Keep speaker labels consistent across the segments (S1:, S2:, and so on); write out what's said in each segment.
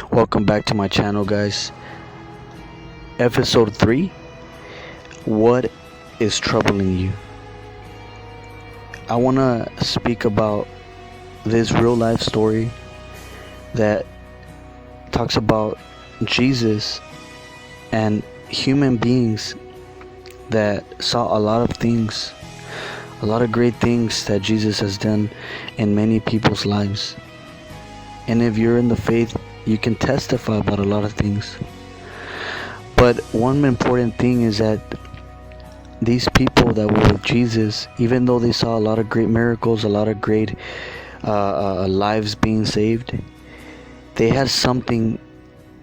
S1: Welcome back to my channel, guys. Episode 3. What is troubling you? I want to speak about this real life story that talks about Jesus and human beings that saw a lot of things, a lot of great things that Jesus has done in many people's lives. And if you're in the faith, you can testify about a lot of things. But one important thing is that these people that were with Jesus, even though they saw a lot of great miracles, a lot of great lives being saved, they had something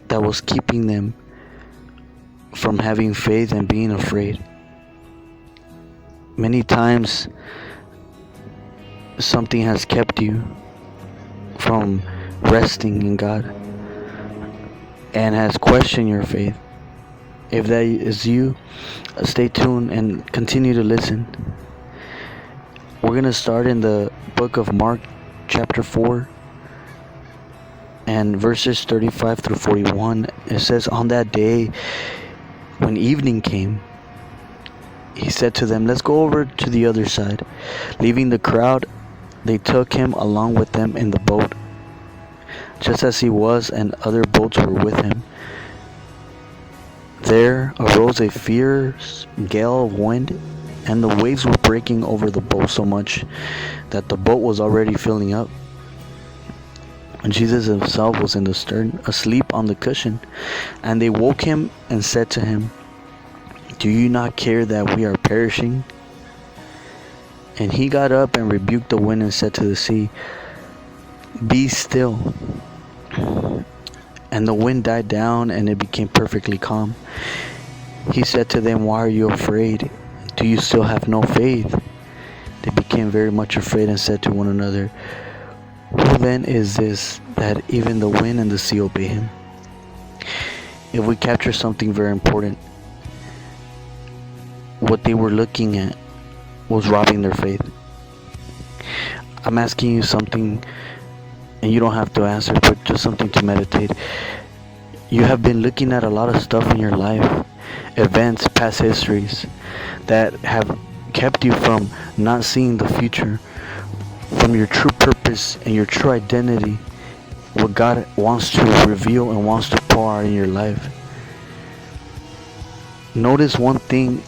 S1: that was keeping them from having faith and being afraid. Many times, something has kept you from resting in God and has questioned your faith. If that is you, stay tuned and continue to listen. We're going to start in the book of Mark chapter 4 and verses 35 through 41. It says, "On that day when evening came, he said to them, 'Let's go over to the other side.' Leaving the crowd, they took him along with them in the boat, just as he was, and other boats were with him. There arose a fierce gale of wind, and the waves were breaking over the boat so much that the boat was already filling up. And Jesus himself was in the stern, asleep on the cushion. And they woke him and said to him, 'Do you not care that we are perishing?' And he got up and rebuked the wind and said to the sea, 'Be still.' And the wind died down, and it became perfectly calm. He said to them, 'Why are you afraid? Do you still have no faith?' They became very much afraid and said to one another, 'Who then is this that even the wind and the sea obey him?'" If we capture something very important, what they were looking at was robbing their faith. I'm asking you something, and you don't have to answer, but just something to meditate. You have been looking at a lot of stuff in your life, events, past histories, that have kept you from not seeing the future, from your true purpose and your true identity, what God wants to reveal and wants to pour out in your life. Notice one thing.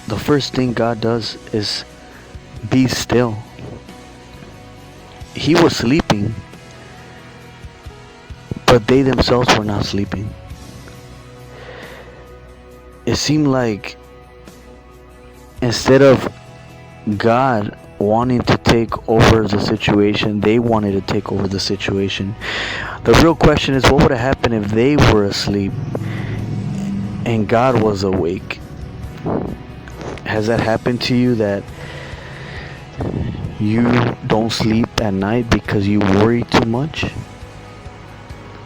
S1: The first thing God does is be still. He was sleeping, but they themselves were not sleeping. It seemed like instead of God wanting to take over the situation, they wanted to take over the situation. The real question is, what would have happened if they were asleep and God was awake? Has that happened to you, that you don't sleep at night because you worry too much?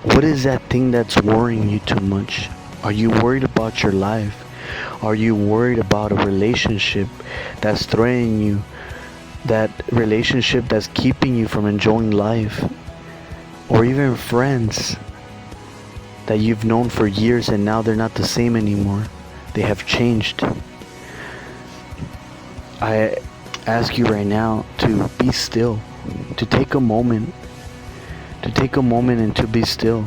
S1: What is that thing that's worrying you too much? Are you worried about your life? Are you worried about a relationship that's threatening you? That relationship that's keeping you from enjoying life? Or even friends that you've known for years and now they're not the same anymore. They have changed. I ask you right now to be still, to take a moment, and to be still,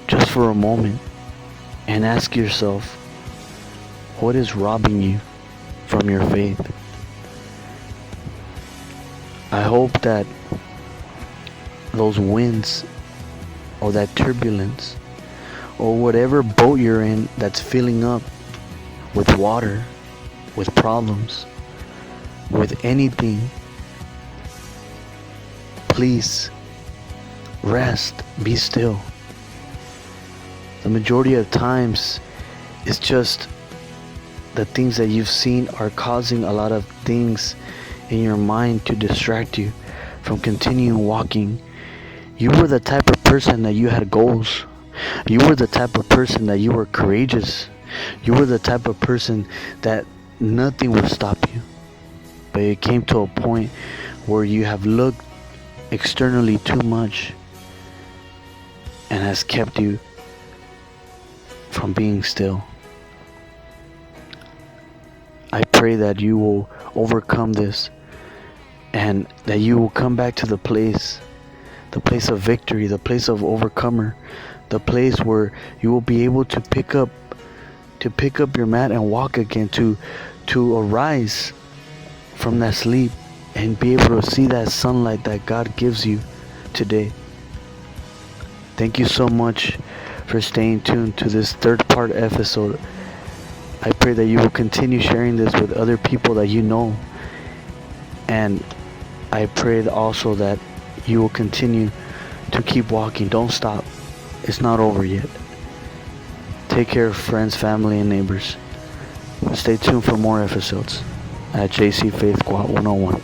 S1: just for a moment, and ask yourself, what is robbing you from your faith? I hope that those winds, or that turbulence, or whatever boat you're in that's filling up with water, with problems, with anything, please rest, be still. The majority of times, it's just the things that you've seen are causing a lot of things in your mind to distract you from continuing walking. You were the type of person that you had goals. You were the type of person that you were courageous. You were the type of person that nothing would stop you. But it came to a point where you have looked externally too much and has kept you from being still. I pray that you will overcome this and that you will come back to the place of victory, the place of overcomer, the place where you will be able to pick up your mat and walk again, to arise from that sleep and be able to see that sunlight that God gives you today. Thank you so much for staying tuned to this third part episode. I pray that you will continue sharing this with other people that you know, and I pray also that you will continue to keep walking. Don't stop. It's not over yet. Take care of friends, family, and neighbors. Stay tuned for more episodes at JC Faith Squad 101.